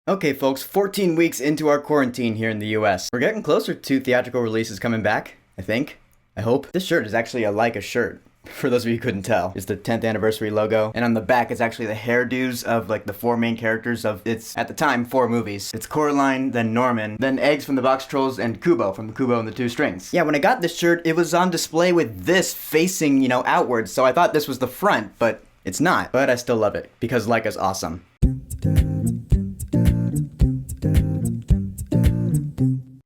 Okay, folks, 14 weeks into our quarantine here in the US. We're getting closer to theatrical releases coming back, I think. I hope. This shirt is actually a Laika shirt. For those of you who couldn't tell, it's the 10th anniversary logo, and on the back it's actually the hairdos of like the four main characters of its, at the time, 4 movies. It's Coraline, then Norman, then Eggs from the Box Trolls, and Kubo from Kubo and the Two Strings. Yeah, when I got this shirt, it was on display with this facing, outwards, so I thought this was the front, but it's not. But I still love it, because Laika's awesome.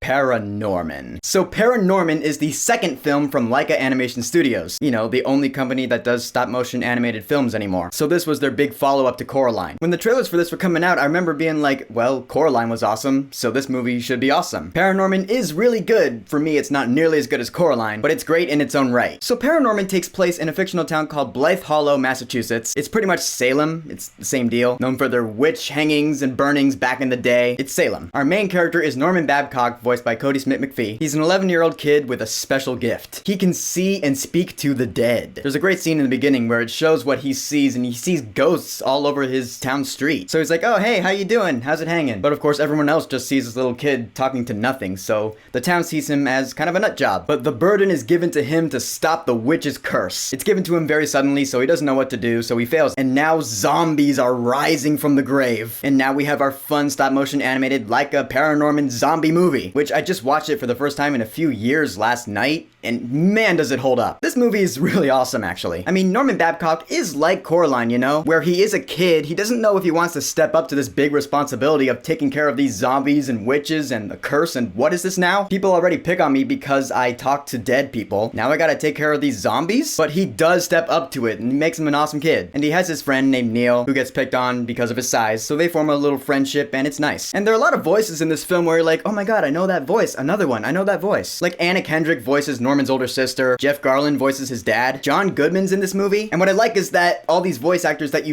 ParaNorman. So ParaNorman is the second film from Laika Animation Studios. The only company that does stop-motion animated films anymore. So this was their big follow-up to Coraline. When the trailers for this were coming out, I remember being like, well, Coraline was awesome, so this movie should be awesome. ParaNorman is really good. For me, it's not nearly as good as Coraline, but it's great in its own right. So ParaNorman takes place in a fictional town called Blythe Hollow, Massachusetts. It's pretty much Salem. It's the same deal. Known for their witch hangings and burnings back in the day. It's Salem. Our main character is Norman Babcock, voiced by Cody Smit-McPhee. He's an 11-year-old kid with a special gift. He can see and speak to the dead. There's a great scene in the beginning where it shows what he sees, and he sees ghosts all over his town street. So he's like, oh, hey, how you doing? How's it hanging? But of course, everyone else just sees this little kid talking to nothing, so the town sees him as kind of a nut job. But the burden is given to him to stop the witch's curse. It's given to him very suddenly, so he doesn't know what to do, so he fails. And now zombies are rising from the grave. And now we have our fun stop-motion animated Laika ParaNorman zombie movie, which I just watched it for the first time in a few years last night, and man does it hold up. This movie is really awesome, actually. I mean, Norman Babcock is like Coraline, where he is a kid, he doesn't know if he wants to step up to this big responsibility of taking care of these zombies and witches and the curse, and what is this now? People already pick on me because I talk to dead people. Now I gotta take care of these zombies? But he does step up to it, and it makes him an awesome kid. And he has his friend named Neil, who gets picked on because of his size, so they form a little friendship, and it's nice. And there are a lot of voices in this film where you're like, oh my god, I know that voice, another one, I know that voice. Like Anna Kendrick voices Norman's older sister, Jeff Garlin voices his dad, John Goodman's in this movie, and what I like is that all these voice actors that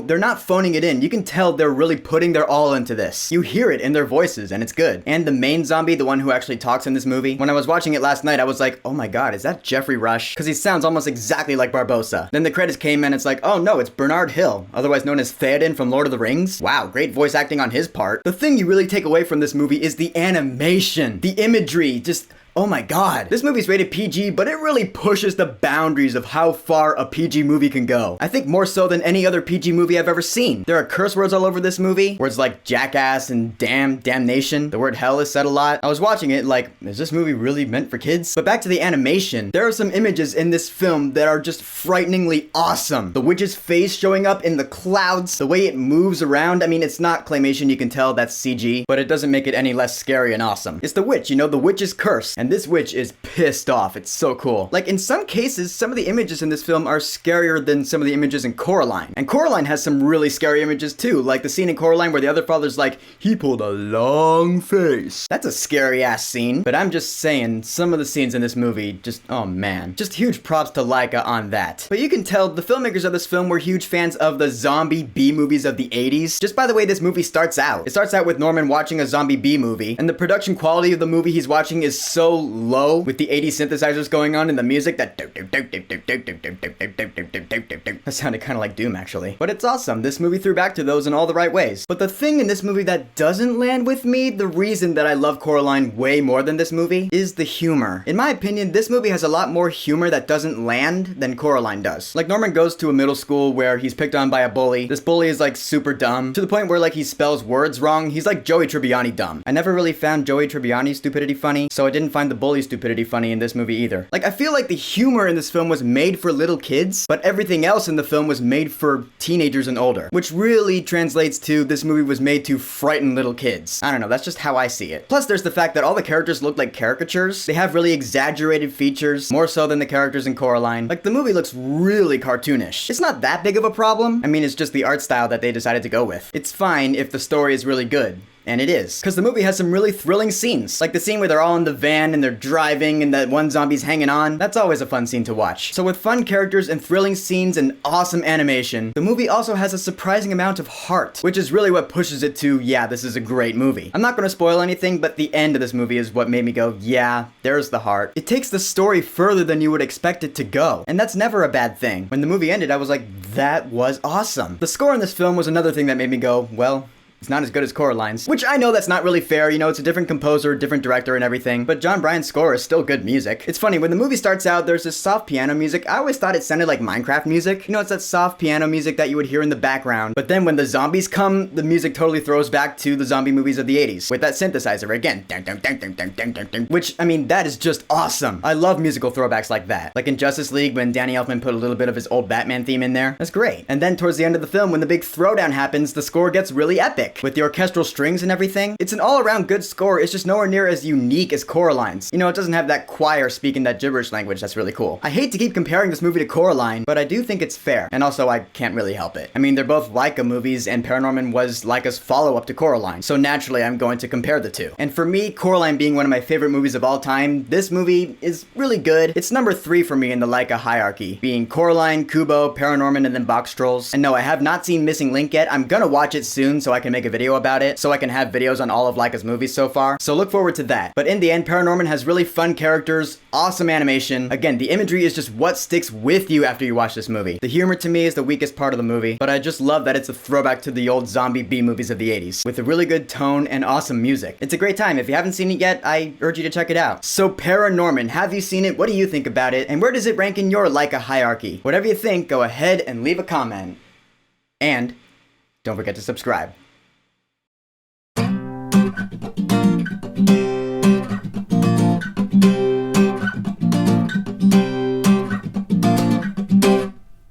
they're not phoning it in. You can tell they're really putting their all into this. You hear it in their voices, and it's good. And the main zombie, the one who actually talks in this movie, when I was watching it last night, I was like, oh my god, is that Jeffrey Rush? Because he sounds almost exactly like Barbossa. Then the credits came and it's like, oh no, it's Bernard Hill, otherwise known as Theoden from Lord of the Rings. Wow, great voice acting on his part. The thing you really take away from this movie is the animation, the imagery, just... oh my god. This movie's rated PG, but it really pushes the boundaries of how far a PG movie can go. I think more so than any other PG movie I've ever seen. There are curse words all over this movie. Words like jackass and damnation. The word hell is said a lot. I was watching it like, is this movie really meant for kids? But back to the animation. There are some images in this film that are just frighteningly awesome. The witch's face showing up in the clouds. The way it moves around. I mean, it's not claymation, you can tell that's CG, but it doesn't make it any less scary and awesome. It's the witch, the witch's curse. And this witch is pissed off. It's so cool. Like, in some cases, some of the images in this film are scarier than some of the images in Coraline. And Coraline has some really scary images too, like the scene in Coraline where the other father's like, he pulled a long face. That's a scary ass scene. But I'm just saying, some of the scenes in this movie just, oh man. Just huge props to Laika on that. But you can tell the filmmakers of this film were huge fans of the zombie B movies of the 80s. Just by the way this movie starts out. It starts out with Norman watching a zombie B movie, and the production quality of the movie he's watching is so low with the 80s synthesizers going on and the music that sounded kind of like Doom actually. But it's awesome. This movie threw back to those in all the right ways. But the thing in this movie that doesn't land with me, the reason that I love Coraline way more than this movie, is the humor. In my opinion, this movie has a lot more humor that doesn't land than Coraline does. Like, Norman goes to a middle school where he's picked on by a bully. This bully is like super dumb to the point where like he spells words wrong. He's like Joey Tribbiani dumb. I never really found Joey Tribbiani's stupidity funny, so I didn't find the bully's stupidity funny in this movie either. Like, I feel like the humor in this film was made for little kids, but everything else in the film was made for teenagers and older, which really translates to this movie was made to frighten little kids. I don't know, that's just how I see it. Plus, there's the fact that all the characters look like caricatures. They have really exaggerated features, more so than the characters in Coraline. Like, the movie looks really cartoonish. It's not that big of a problem. I mean, it's just the art style that they decided to go with. It's fine if the story is really good. And it is. Because the movie has some really thrilling scenes. Like the scene where they're all in the van and they're driving and that one zombie's hanging on. That's always a fun scene to watch. So with fun characters and thrilling scenes and awesome animation, the movie also has a surprising amount of heart, which is really what pushes it to, yeah, this is a great movie. I'm not going to spoil anything, but the end of this movie is what made me go, yeah, there's the heart. It takes the story further than you would expect it to go. And that's never a bad thing. When the movie ended, I was like, that was awesome. The score in this film was another thing that made me go, well, It's not as good as Coraline's, which I know that's not really fair, you know, it's a different composer, different director and everything, but John Bryan's score is still good music. It's funny, when the movie starts out, there's this soft piano music. I always thought it sounded like Minecraft music. You know, it's that soft piano music that you would hear in the background, but then when the zombies come, the music totally throws back to the zombie movies of the 80s, with that synthesizer again, which, I mean, that is just awesome. I love musical throwbacks like that. Like in Justice League, when Danny Elfman put a little bit of his old Batman theme in there. That's great. And then towards the end of the film, when the big throwdown happens, the score gets really epic, with the orchestral strings and everything. It's an all-around good score. It's just nowhere near as unique as Coraline's. You know, it doesn't have that choir speaking that gibberish language. That's really cool. I hate to keep comparing this movie to Coraline, but I do think it's fair. And also, I can't really help it. I mean, they're both Laika movies, and ParaNorman was Laika's follow-up to Coraline. So naturally, I'm going to compare the two. And for me, Coraline being one of my favorite movies of all time, this movie is really good. It's number 3 for me in the Laika hierarchy, being Coraline, Kubo, ParaNorman, and then Box Trolls. And no, I have not seen Missing Link yet. I'm gonna watch it soon so I can make a video about it, so I can have videos on all of Laika's movies so far. So look forward to that. But in the end, ParaNorman has really fun characters, awesome animation. Again, the imagery is just what sticks with you after you watch this movie. The humor to me is the weakest part of the movie, but I just love that it's a throwback to the old zombie B movies of the 80s, with a really good tone and awesome music. It's a great time. If you haven't seen it yet, I urge you to check it out. So ParaNorman, have you seen it? What do you think about it? And where does it rank in your Laika hierarchy? Whatever you think, go ahead and leave a comment. And don't forget to subscribe.